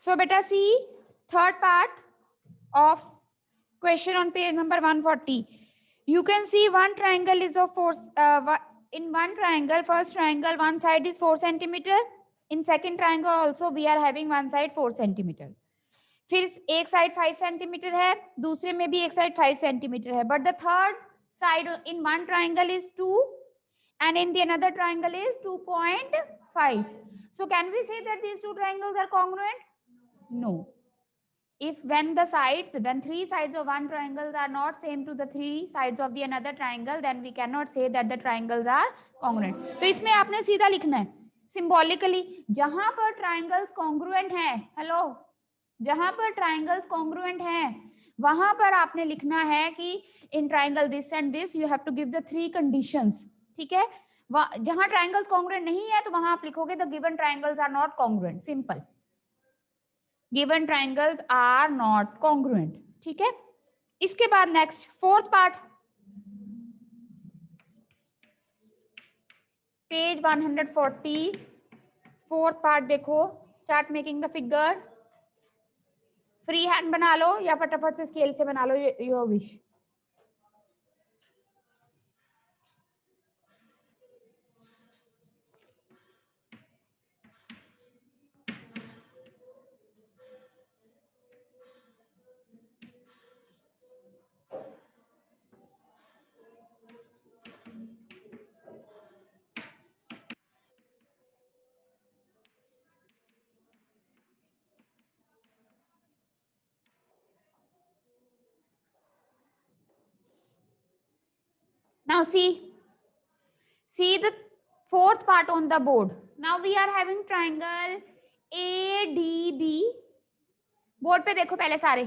So beta see third part of question on page number 140. You can see one triangle is of 4 in one triangle, first triangle one side is 4 centimeter. In second triangle also we are having one side 4 centimeter. फिर एक side 5 centimetre है, दूसरे में भी एक side 5 centimetre है, but the third side in one triangle is 2 and in the another triangle is 2.5. So can we say that these two triangles are congruent? No. If when three sides of one triangle are not same to the three sides of the another triangle, then we cannot say that the triangles are congruent. तो इसमें आपने सीधा लिखना है symbolically, जहां पर triangles congruent हैं, hello, जहां पर ट्राइंगल्स कॉन्ग्रुएंट हैं वहां पर आपने लिखना है कि in triangle this and this you have to give the 3 conditions, ठीक है। जहां ट्राइंगल्स कॉन्ग्रुएंट नहीं है तो वहां आप लिखोगे the given triangles are not congruent, simple, given triangles are not congruent, ठीक है। इसके बाद next fourth part, page 140, fourth part देखो, start making the figure. Free hand बना लो या फटाफट से स्केल से बना लो, your wish. Now see the fourth part on the board. Now we are having triangle ADB. Board पे देखो पहले सारे।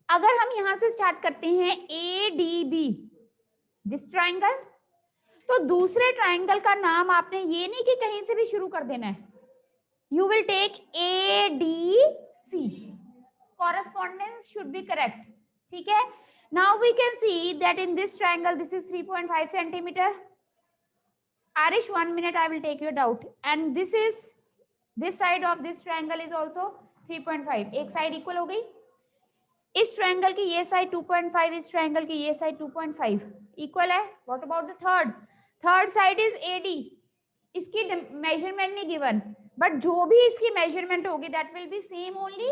अगर हम यहां से स्टार्ट करते हैं ADB, दिस ट्राइंगल, तो दूसरे ट्राइंगल का नाम आपने ये नहीं कि कहीं से भी शुरू कर देना है, you will take ADC, correspondence should be correct, ठीक है। Now we can see that in this triangle this is 3.5 centimeter. Arish, 1 minute, I will take your doubt. And this side of this triangle is also 3.5. एक side equal हो गई, इस triangle की ये side 2.5, इस triangle की ये side 2.5 equal है। What about the third side is AD, इसकी मेजरमेंट नहीं गिवन, बट जो भी इसकी मेजरमेंट होगी that will be same only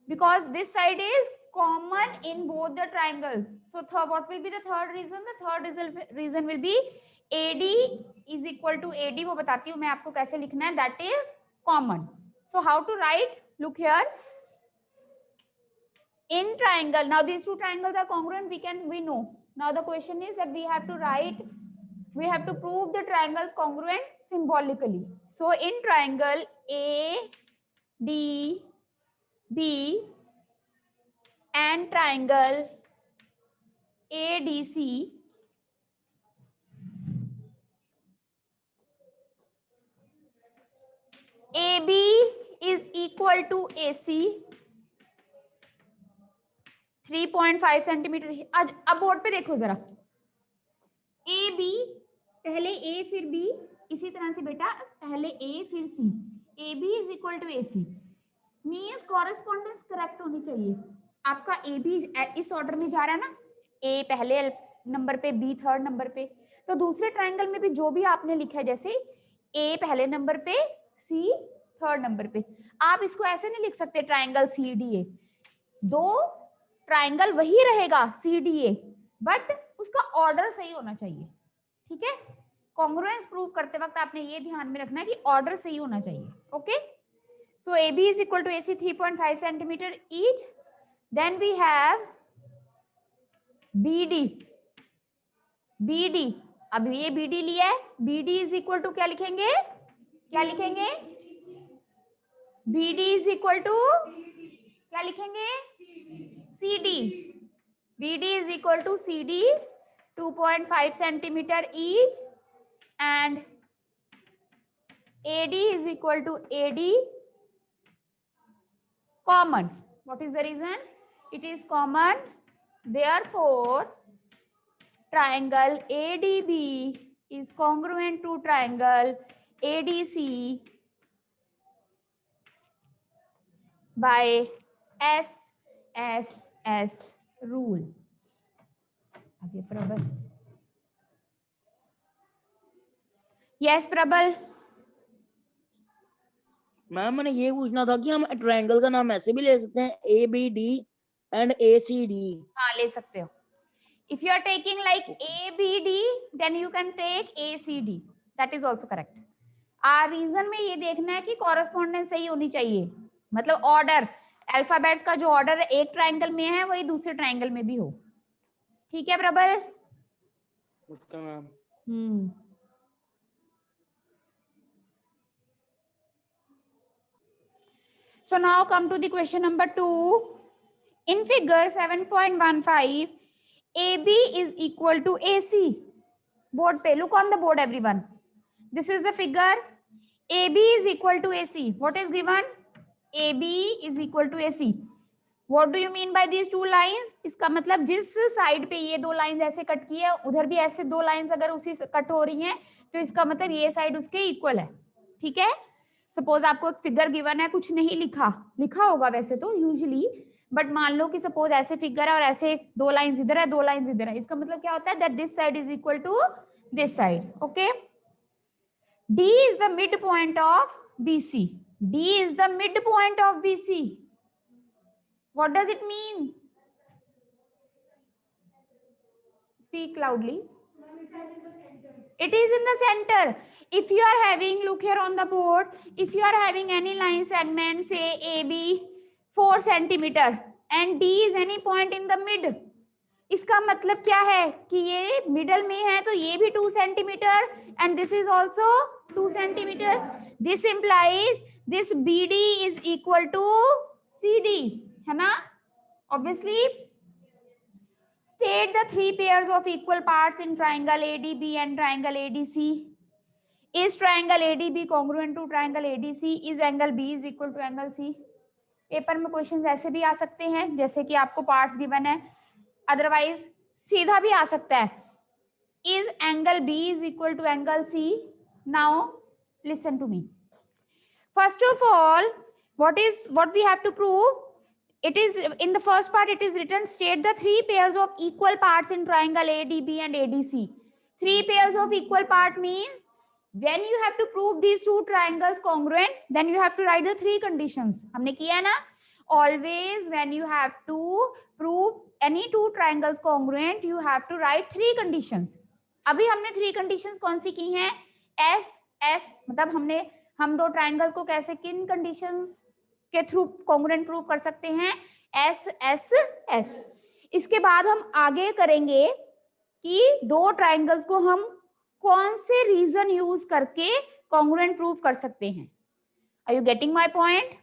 because this side is common in both the triangles. So what will be the third reason? The third reason will be AD is equal to AD. वो बताती हूँ मैं आपको कैसे लिखना है, that is common. So how to write? Look here. In triangle, now these two triangles are congruent, we know. Now the question is that we have to prove the triangles congruent symbolically. So in triangle ADB and triangle ADC, AB is equal to AC 3.5 centimetre. अब board पे देखो जरा, AB पहले A फिर B, इसी तरह से बेटा पहले A फिर C, AB is equal to AC means correspondence correct होनी चाहिए। आपका AB इस ऑर्डर में जा रहा है ना, A पहले नंबर पे, B थर्ड नंबर पे, तो दूसरे ट्राइंगल में भी जो भी आपने लिखा है, जैसे A पहले नंबर पे, C थर्ड नंबर पे, आप इसको ऐसे नहीं लिख सकते ट्राइंगल CDA। दो ट्राइंगल वही रहेगा CDA, बट उसका ऑर्डर सही होना चाहिए, ठीक है। कॉन्ग्रुएंस प्रूव करते वक्त आपने ये ध्यान में रखना है कि ऑर्डर सही होना चाहिए, okay. So AB is equal to AC 3.5 centimeter each. Then we have BD. अब ये BD लिया है, BD is equal to क्या लिखेंगे, BD is equal to क्या लिखेंगे, CD. BD is equal to CD 2.5 centimeter each and AD is equal to AD common. What is the reason? It is common, therefore triangle ADB is congruent to triangle ADC by SSS rule. आगे प्रबल, yes प्रबल। Ma'am मैंने ये पूछना था कि हम triangle का नाम ऐसे भी ले सकते हैं, ABD एंड ACD? हाँ ले सकते हो। If you are taking like ABD, then you can take ACD. That is also correct. Reason में ये देखना है कि कॉरेस्पॉन्डेंस सही होनी चाहिए, मतलब ऑर्डर, अल्फाबेट्स का जो ऑर्डर एक ट्रायंगल में है वही दूसरे ट्रायंगल में भी हो। ठीक है प्रबल? Okay ma'am. So now come to the question number 2. In figure 7.15, AB is equal to AC. Board पे, look on the board everyone. This is the figure. AB is equal to AC. What is given? AB is equal to AC. What do you mean by these two lines? इसका मतलब जिस side पे ये दो lines ऐसे cut की है, उधर भी ऐसे दो लाइंस अगर उसी कट हो रही हैं, तो इसका मतलब ये साइड उसके इक्वल है। ठीक है? सपोज आपको एक फिगर गिवन है, कुछ नहीं लिखा होगा वैसे तो यूजुअली, बट मान लो कि सपोज ऐसे फिगर है और ऐसे दो लाइंस इधर है, दो लाइंस इधर है, इसका मतलब क्या होता है? That this side is equal to this side. Okay, D is the midpoint of BC. D is the midpoint of BC. What does it mean? Speak loudly. It is in the center. If you are having, look here on the board, if you are having any line segment, say AB 4 centimeter and D is any point in the mid, इसका मतलब क्या है कि ये middle में है, तो ये भी 2 centimetre and this is also 2 centimetre. This implies this BD is equal to CD, है ना? Obviously state the 3 pairs of equal parts in triangle ADB and triangle ADC. Is triangle ADB congruent to triangle ADC? Is angle B is equal to angle C? Paper में questions ऐसे भी आ सकते हैं, जैसे कि आपको पार्ट्स गिवन है, otherwise सीधा भी आ सकता है, is angle B is equal to angle C? Now listen to me. First of all, what we have to prove? It is in the first part, it is written state the 3 pairs of equal parts in triangle ADB and ADC. 3 pairs of equal part means when you have to prove these two triangles congruent, then you have to write the 3 conditions. हमने किया ना? Always when you have to prove any two triangles congruent, you have to write 3 conditions. अभी हमने 3 conditions कौन सी की हैं? S मतलब हम दो ट्राइंगल्स को कैसे, किन कंडीशंस के थ्रू कॉन्ग्रुएंट प्रूव कर सकते हैं? S. इसके बाद हम आगे करेंगे कि दो ट्राइंगल्स को हम कौन से रीजन यूज करके कॉन्ग्रुएंट प्रूव कर सकते हैं. Are you getting my point?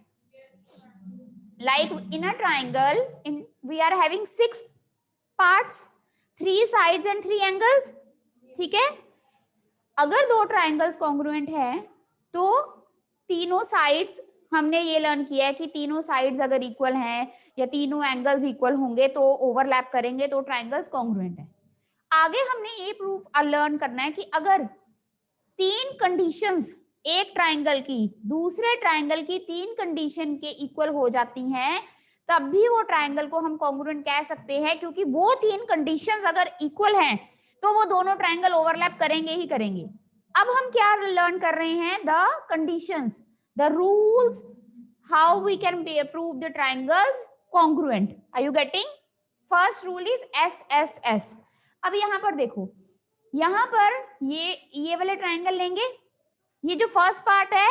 Like in a triangle we are having 6 parts, 3 sides and 3 angles. ठीक है? अगर दो ट्राइंगल्स कॉन्ग्रुएंट है तो तीनों साइड्स, हमने ये लर्न किया है कि तीनों साइड्स अगर इक्वल हैं या तीनों एंगल्स इक्वल होंगे तो ओवरलैप करेंगे तो ट्राइंगल्स कॉन्ग्रुएंट है. आगे हमने ये प्रूफ लर्न करना है कि अगर 3 कंडीशंस एक ट्राइंगल की दूसरे ट्राइंगल की 3 कंडीशन के इक्वल हो जाती हैं, तब भी वो ट्राइंगल को हम कॉन्ग्रुएंट कह सकते हैं, क्योंकि वो 3 कंडीशंस अगर इक्वल हैं तो वो दोनों ट्राइंगल ओवरलैप करेंगे ही करेंगे. अब हम क्या लर्न कर रहे हैं? The conditions, the rules, how we can prove the triangles congruent. Are you getting? First rule is SSS. अब यहाँ पर देखो, यहाँ पर ये वाले ट्राइंगल लेंगे, ये जो फर्स्ट पार्ट है,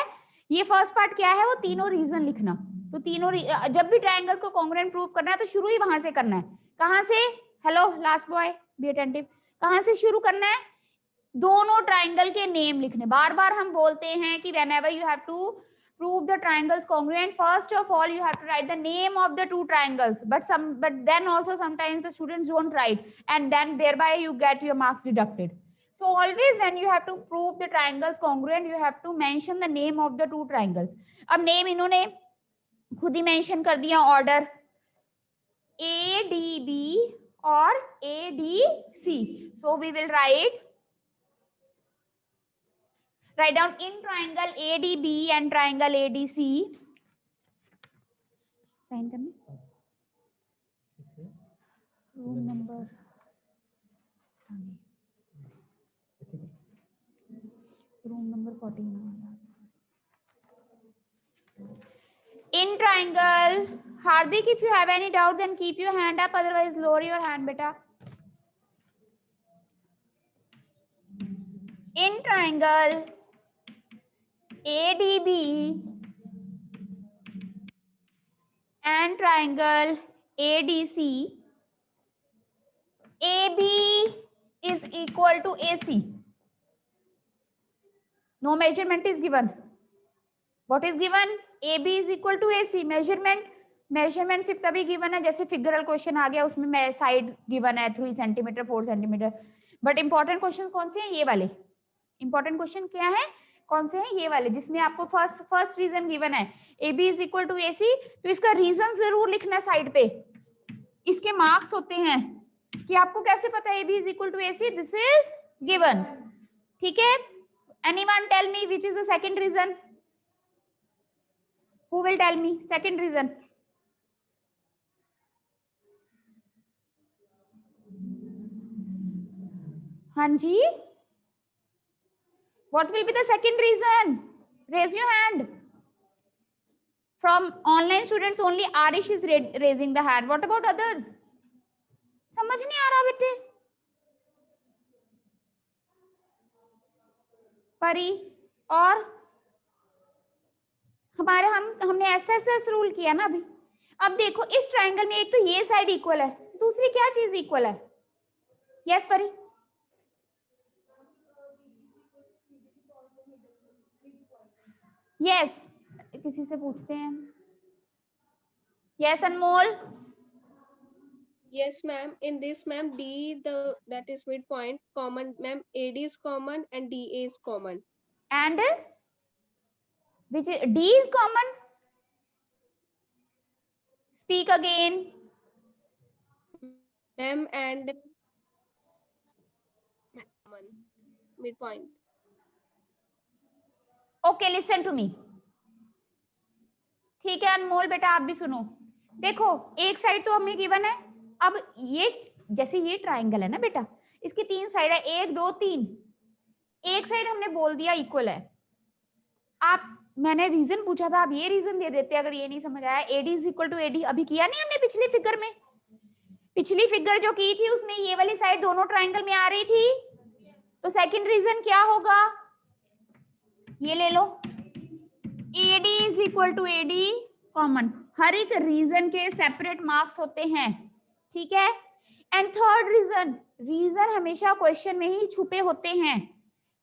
ये फर्स्ट पार्ट क्या है? वो तीनों रीजन लिखना. तो तीनों जब भी ट्राइंगल्स को कॉन्ग्रुएंट प्रूव करना है तो शुरू ही वहां से करना है. कहां से? Hello last boy, be attentive. कहां से शुरू करना है? दोनों ट्राइंगल के नेम लिखने. बार बार हम बोलते हैं कि whenever you have to prove the triangles congruent, first of all you have to write the name of the two triangles, but then also sometimes the students don't write, and then thereby you get your marks deducted. So always when you have to prove the triangles congruent, you have to mention the name of the two triangles. अब name इन्होंने खुद ही mention कर दिया, order ADB और ADC. So we will write down in triangle ADB and triangle ADC, sign करने room number room number 14 in triangle. Hardik, if you have any doubt then keep your hand up, otherwise lower your hand beta. In triangle ADB and triangle ADC, AB is equal to AC. No measurement is given. What is given? AB is equal to AC. Measurement सिर्फ तभी given है जैसे figural question आ गया, उसमें side given है 3 centimetre 4 centimetre. But important question कौन से हैं? ये वाले. इंपॉर्टेंट क्वेश्चन क्या है? कौन से हैं? ये वाले, जिसमें आपको फर्स्ट रीजन गिवन है AB is equal to AC. तो इसका रीजन जरूर लिखना है साइड पे. इसके मार्क्स होते हैं कि आपको कैसे पता है AB is equal to AC. This is given. ठीक है. Anyone tell me which is the second reason? Who will tell me second reason? Hanji, what will be the second reason? Raise your hand. From online students only Arish is raising the hand. What about others? समझ नहीं आ रहा बेटे. परी और हमारे हमने SSS rule किया ना अभी. अब देखो इस ट्रायंगल में एक तो ये साइड इक्वल है, दूसरी क्या चीज इक्वल है? यस परी. यस किसी से पूछते हैं. Yes Anmol. Yes, ma'am. In this, ma'am, D that is midpoint common, ma'am. AD is common and DA is common. And which is, D is common. Speak again. Ma'am, and common midpoint. Okay, listen to me. ठीक है अनमोल बेटा, आप भी सुनो. देखो एक side तो हमें गिवन है. अब ये जैसे ये ट्राइंगल है ना बेटा, इसकी 3 साइड है, 1 2 3. एक साइड हमने बोल दिया इक्वल है. मैंने रीजन पूछा था, आप ये रीजन दे देते अगर ये नहीं समझ आया. AD is equal to AD अभी किया नहीं हमने पिछली फिगर में. पिछली फिगर जो की थी उसमें ये वाली साइड दोनों ट्राइंगल में आ रही थी. तो सेकंड रीजन क्या होगा? ये ले लो, AD is equal to AD common. हर एक रीजन के सेपरेट मार्क्स होते हैं. ठीक है. एंड थर्ड रीजन हमेशा क्वेश्चन में ही छुपे होते हैं.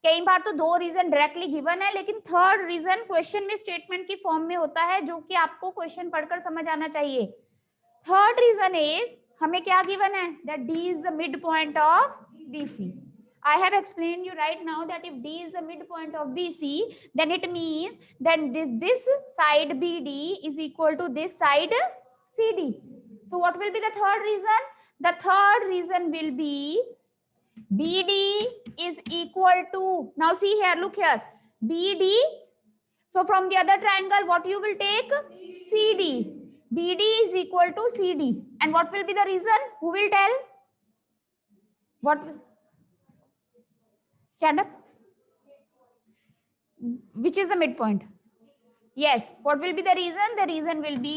कई बार तो 2 रीजन डायरेक्टली गिवन है, लेकिन थर्ड रीजन क्वेश्चन में स्टेटमेंट की फॉर्म में होता है, जो कि आपको क्वेश्चन पढ़कर समझ आना चाहिए. थर्ड रीजन इज हमें क्या गिवन है? That D is the mid point of BC. I have explained you right now that if D is the midpoint of BC, then it means that this side BD is equal to this side CD. So what will be the third reason? The third reason will be BD is equal to, now see here, look here, BD. So from the other triangle, what you will take? CD. BD is equal to CD. And what will be the reason? Who will tell? What? Stand up. Which is the midpoint? Yes. What will be the reason? The reason will be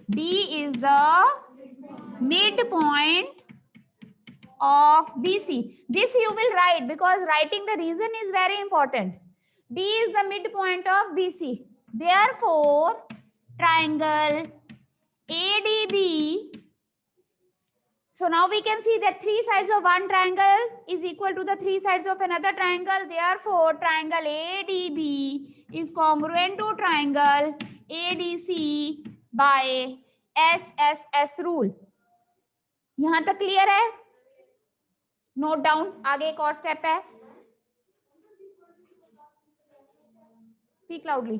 D is the midpoint of BC. This you will write because writing the reason is very important. D is the midpoint of BC. Therefore, triangle ADB. So now we can see that 3 sides of one triangle is equal to the 3 sides of another triangle. Therefore, triangle ADB is congruent to triangle ADC by SSS rule. यहाँ तक clear है? Note down. आगे एक और step है. Speak loudly.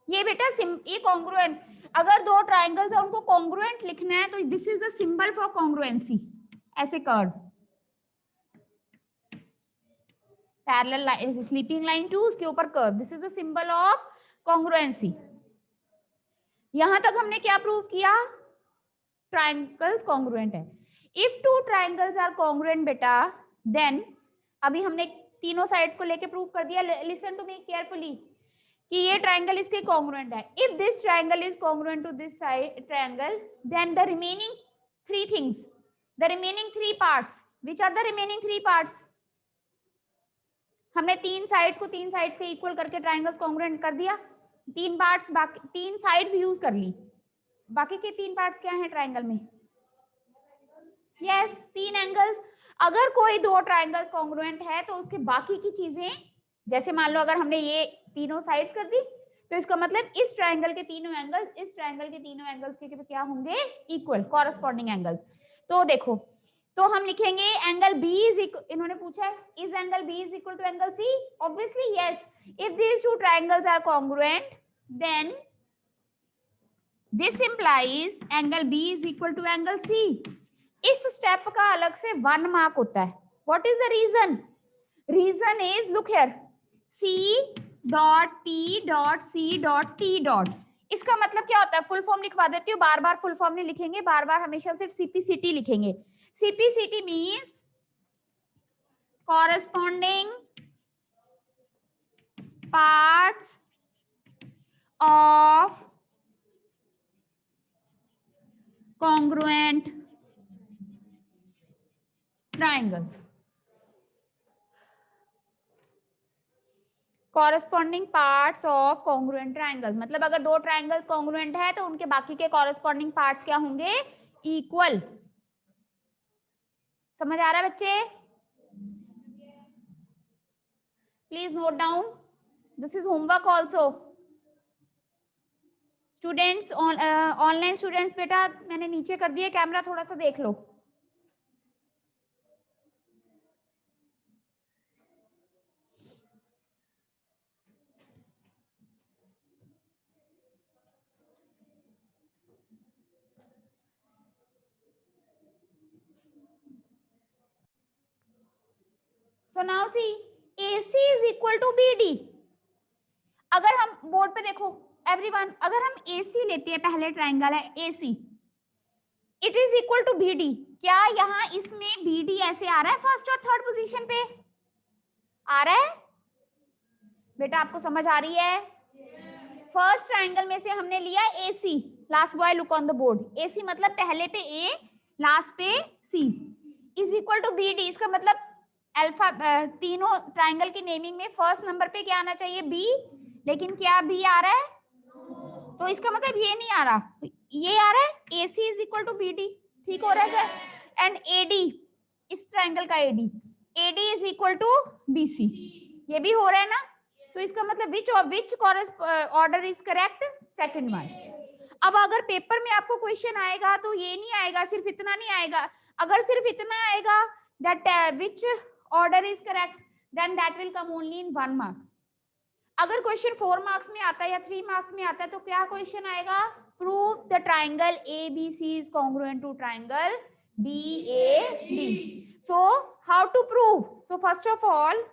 ये बेटा ये कॉन्ग्रुएंट, अगर 2 ट्राइंगल्स है उनको कॉन्ग्रुएंट लिखना है तो this is the symbol for congruency. ऐसे curve parallel line, sleeping line two, उसके ऊपर curve. This is the symbol of congruency. यहां तक हमने क्या प्रूव किया, ट्राइंगल्स कॉन्ग्रुएंट है। If two triangles are congruent बेटा, देन अभी हमने तीनों साइड्स को लेके प्रूव कर दिया। लिसन टू मी केयरफुली कि ये ट्राइंगल इसके कॉन्ग्रुएंट है। If this triangle is congruent to this side triangle, then the remaining three things, the remaining three parts, which are the remaining three parts, हमने तीन sides को तीन sides से equal करके ट्राइंगल्स कॉन्ग्रुएंट कर दिया, तीन पार्ट्स बाकी तीन साइड्स यूज कर ली, बाकी के तीन पार्ट्स क्या हैं ट्राइंगल में, यस तीन एंगल्स। अगर कोई दो ट्राइंगल्स कॉन्ग्रुएंट है तो उसके बाकी की चीजें, जैसे मान लो अगर हमने ये तीनों साइड्स कर दी तो इसका मतलब इस ट्राइंगल के तीनों एंगल्स इस ट्राइंगल के तीनों एंगल्स के क्या होंगे, इक्वल, कॉरस्पॉन्डिंग एंगल्स। तो देखो, तो हम लिखेंगे एंगल बी इज इक्वल, इन्होंने पूछा है is angle B is equal to angle C, obviously yes. If these two triangles are congruent then this implies angle B is equal to angle C. इस step का अलग से 1 mark होता है। What is the reason, reason is look here, C dot P dot C dot T dot. इसका मतलब क्या होता है, फुल फॉर्म लिखवा देती हूँ, बार बार फुल फॉर्म नहीं लिखेंगे, बार बार हमेशा सिर्फ सीपीसीटी लिखेंगे। CPCT means corresponding parts of congruent triangles, corresponding parts of congruent triangles, मतलब अगर दो ट्राइंगल्स कॉन्ग्रुएंट है तो उनके बाकी के कॉरेस्पॉन्डिंग पार्ट्स क्या होंगे, इक्वल। समझ आ रहा है बच्चे, please note down, this is homework also. Students, online students बेटा मैंने नीचे कर दिया कैमरा, थोड़ा सा देख लो। So now see, AC is equal to BD। अगर हम बोर्ड पे देखो एवरीवन, अगर हम AC लेते हैं, पहले ट्राइंगल है AC, it is equal to BD। क्या यहाँ इसमें BD ऐसे आ रहा है फर्स्ट और थर्ड पोजीशन पे आ रहा है बेटा, आपको समझ आ रही है? फर्स्ट ट्राइंगल में से हमने लिया AC, last boy look on the board, AC मतलब पहले पे A लास्ट पे C is equal to BD। इसका मतलब अल्फा, तीनों ट्राइंगल की नेमिंग में फर्स्ट नंबर पे क्या आना चाहिए, B, लेकिन क्या B आ रहा है, तो इसका मतलब ये नहीं आ रहा, ये आ रहा है AC is equal to BD। ठीक हो रहा है सर? एंड AD, इस ट्राइंगल का AD is equal to BC, ये भी हो रहा है ना? तो इसका मतलब विच order is correct, second one. अब अगर पेपर में आपको क्वेश्चन आएगा तो ये नहीं आएगा, सिर्फ इतना नहीं आएगा। अगर सिर्फ इतना आएगा that which order is correct, then that will come only in 1 mark. अगर क्वेश्चन 4 मार्क्स में आता है या 3 मार्क्स में आता है तो क्या क्वेश्चन आएगा, prove the triangle ABC is congruent to triangle BAD। So how to prove, so first of all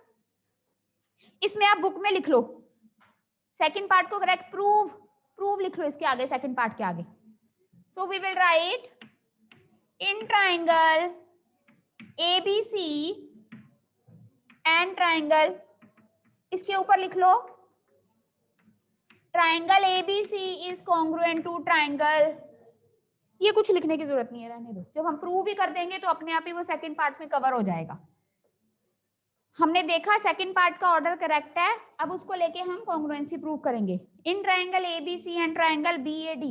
इसमें आप बुक में लिख लो, सेकंड पार्ट को करेक्ट, प्रूव लिख लो इसके आगे, सेकंड पार्ट के आगे। So we will write in triangle ABC and triangle, इसके ऊपर लिख लो triangle ABC is congruent to triangle. ये कुछ लिखने की जरूरत नहीं है, रहने दो, जब हम प्रूव ही कर देंगे तो अपने आप ही वो सेकंड पार्ट में कवर हो जाएगा। हमने देखा सेकंड पार्ट का ऑर्डर करेक्ट है, अब उसको लेके हम कॉन्ग्रुएंसी प्रूव करेंगे in triangle ABC and triangle BAD।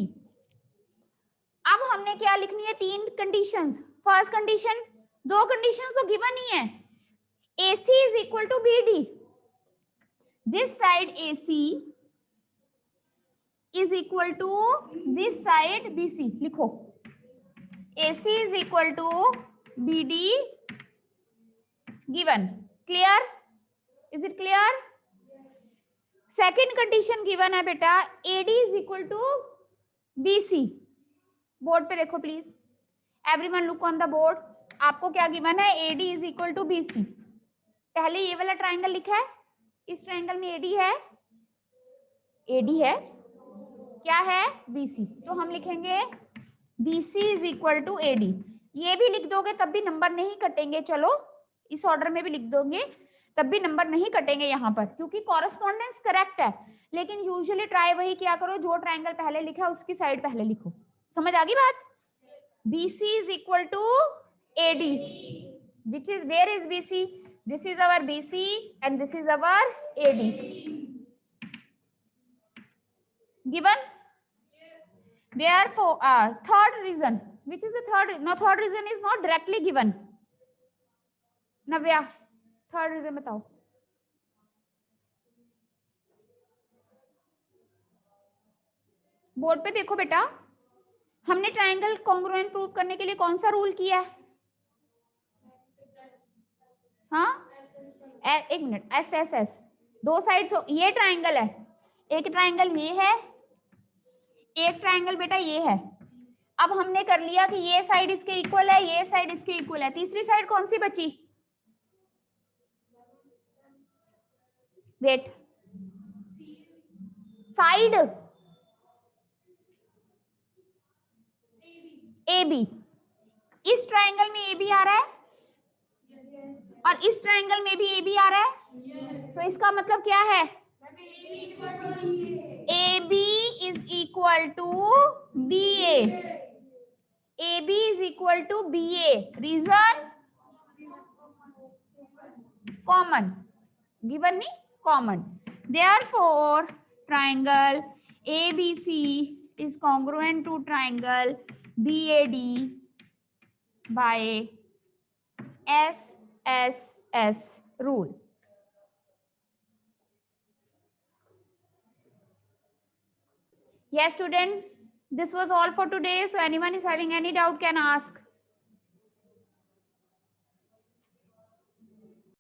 अब हमने क्या लिखनी है, 3 कंडीशंस। फर्स्ट कंडीशन, 2 कंडीशंस तो गिवन ही है, AC is equal to BD, this side AC is equal to this side BC। लिखो AC is equal to BD given. Clear, is it clear? Second condition given है बेटा, AD is equal to BC। Board पे देखो please, everyone look on the board. आपको क्या given है, AD is equal to BC। पहले ये वाला ट्राइंगल लिखा है, इस ट्राइंगल में AD है, AD है, क्या है BC, तो हम लिखेंगे BC is equal to AD। ये भी लिख दोगे तब भी नंबर नहीं कटेंगे, चलो इस ऑर्डर में भी लिख दोगे तब भी नंबर नहीं कटेंगे यहाँ पर, क्योंकि कॉरेस्पॉन्डेंस करेक्ट है। लेकिन यूजुअली ट्राई वही किया करो, जो ट्रायंगल पहले लिखा उसकी साइड पहले लिखो। समझ आ गई बात? BC is equal to AD, which is, where is BC? This is our BC and this is our AD. Given? Therefore, third reason, which is the third? No, third reason is not directly given. Navya, third reason बताओ। Board पे देखो बेटा, हमने triangle congruent prove करने के लिए कौन सा रूल किया है? हाँ, एक मिनट, SSS, दो साइड्स, ये ट्रायंगल है, एक ट्रायंगल ये है, एक ट्रायंगल बेटा ये है। अब हमने कर लिया कि ये साइड इसके इक्वल है, ये साइड इसके इक्वल है, तीसरी साइड कौन सी बची? वेट, साइड AB, इस ट्रायंगल में AB आ रहा है और इस ट्रायंगल में भी AB आ रहा है, तो इसका मतलब क्या है? AB is equal to BA, AB is equal to BA, reason common, given नहीं common, therefore triangle ABC is congruent to triangle BAD by SSS rule. Yes student, this was all for today, so anyone is having any doubt can ask.